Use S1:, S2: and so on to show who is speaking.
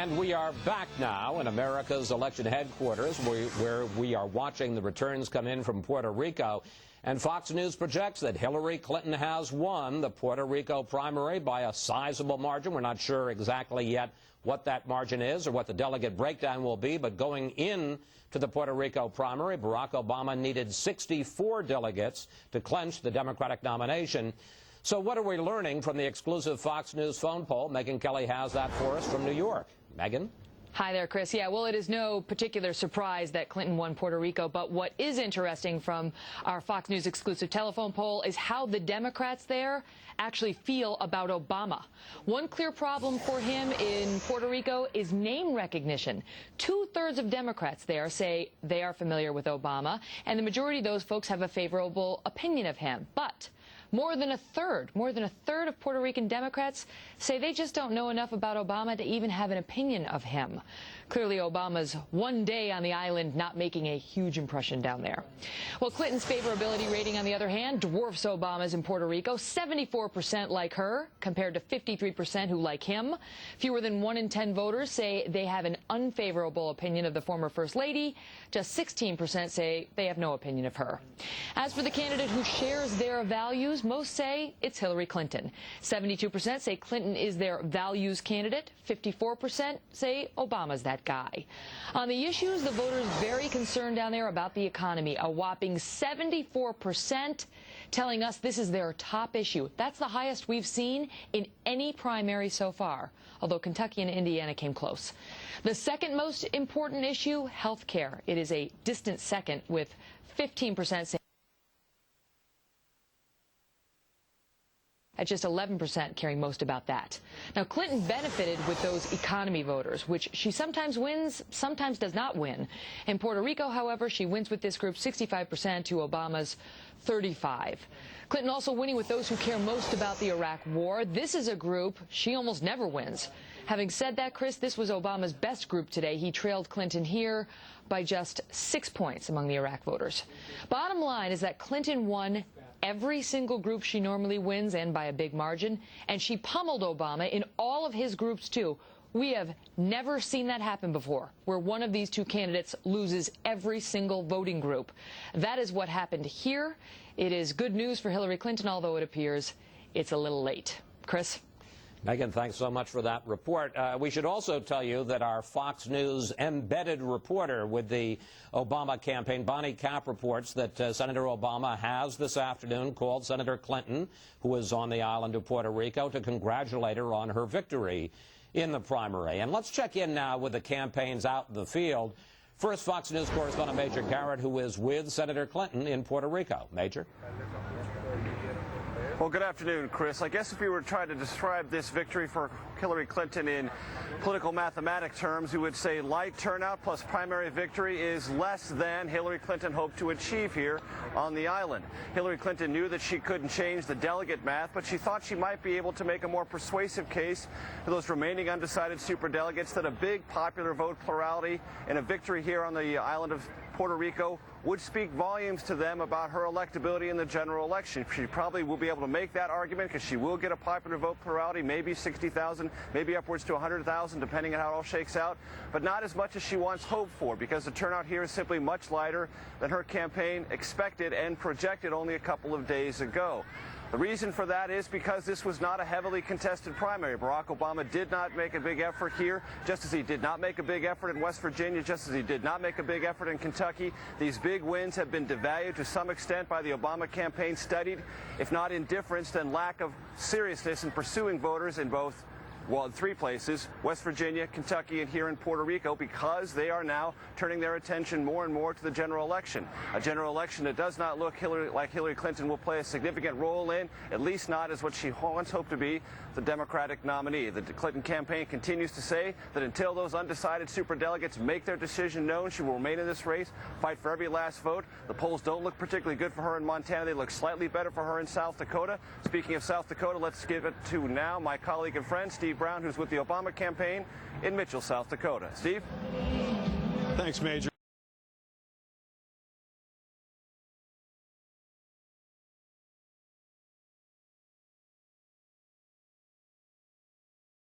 S1: And we are back now in America's election headquarters, where we are watching the returns come in from Puerto Rico. And Fox News projects that Hillary Clinton has won the Puerto Rico primary by a sizable margin. We're not sure exactly yet what that margin is or what the delegate breakdown will be, but going in to the Puerto Rico primary, Barack Obama needed 64 delegates to clinch the Democratic nomination. So what are we learning from the exclusive Fox News phone poll? Megyn Kelly has that for us from New York. Megyn?
S2: Hi there, Chris. Yeah, well, it is no particular surprise that Clinton won Puerto Rico, but what is interesting from our Fox News exclusive telephone poll is how the Democrats there actually feel about Obama. One clear problem for him in Puerto Rico is name recognition. 2/3 of Democrats there say they are familiar with Obama, and the majority of those folks have a favorable opinion of him. But more than a third of Puerto Rican Democrats say they just don't know enough about Obama to even have an opinion of him. Clearly, Obama's one day on the island not making a huge impression down there. Well, Clinton's favorability rating, on the other hand, dwarfs Obama's in Puerto Rico. 74% like her, compared to 53% who like him. Fewer than 1 in 10 voters say they have an unfavorable opinion of the former First Lady. Just 16% say they have no opinion of her. As for the candidate who shares their values, most say it's Hillary Clinton. 72% say Clinton is their values candidate. 54% say Obama's that guy. On the issues, the voters very concerned down there about the economy. A whopping 74% telling us this is their top issue. That's the highest we've seen in any primary so far, although Kentucky and Indiana came close. The second most important issue, health care. It is a distant second, with 15% saying at just 11% caring most about that. Now, Clinton benefited with those economy voters, which she sometimes wins, sometimes does not win. In Puerto Rico, however, she wins with this group 65% to Obama's 35%. Clinton also winning with those who care most about the Iraq war. This is a group she almost never wins. Having said that, Chris, this was Obama's best group today. He trailed Clinton here by just 6 points among the Iraq voters. Bottom line is that Clinton won every single group she normally wins, and by a big margin, and she pummeled Obama in all of his groups, too. We have never seen that happen before, where one of these two candidates loses every single voting group. That is what happened here. It is good news for Hillary Clinton, although it appears it's a little late. Chris?
S1: Megyn, thanks so much for that report. We should also tell you that our Fox News embedded reporter with the Obama campaign, Bonnie Kapp, reports that Senator Obama has this afternoon called Senator Clinton, who is on the island of Puerto Rico, to congratulate her on her victory in the primary. And let's check in now with the campaigns out in the field. First, Fox News correspondent Major Garrett, who is with Senator Clinton in Puerto Rico. Major?
S3: Well, good afternoon, Chris. I guess if we were trying to describe this victory for Hillary Clinton in political mathematic terms, we would say light turnout plus primary victory is less than Hillary Clinton hoped to achieve here on the island. Hillary Clinton knew that she couldn't change the delegate math, but she thought she might be able to make a more persuasive case to those remaining undecided superdelegates that a big popular vote plurality and a victory here on the island of Puerto Rico would speak volumes to them about her electability in the general election. She probably will be able to make that argument because she will get a popular vote plurality, maybe 60,000, maybe upwards to 100,000, depending on how it all shakes out, but not as much as she once hoped for, because the turnout here is simply much lighter than her campaign expected and projected only a couple of days ago. The reason for that is because this was not a heavily contested primary. Barack Obama did not make a big effort here, just as he did not make a big effort in West Virginia, just as he did not make a big effort in Kentucky. These big wins have been devalued to some extent by the Obama campaign, studied, if not indifference, then lack of seriousness in pursuing voters in both, well, in 3 places, West Virginia, Kentucky, and here in Puerto Rico, because they are now turning their attention more and more to the general election. A general election that does not look like Hillary Clinton will play a significant role in, at least not as what she once hoped to be, the Democratic nominee. The Clinton campaign continues to say that until those undecided superdelegates make their decision known, she will remain in this race, fight for every last vote. The polls don't look particularly good for her in Montana. They look slightly better for her in South Dakota. Speaking of South Dakota, let's give it to now my colleague and friend, Steve Brown, who's with the Obama campaign in Mitchell, South Dakota. Steve?
S4: Thanks, Major.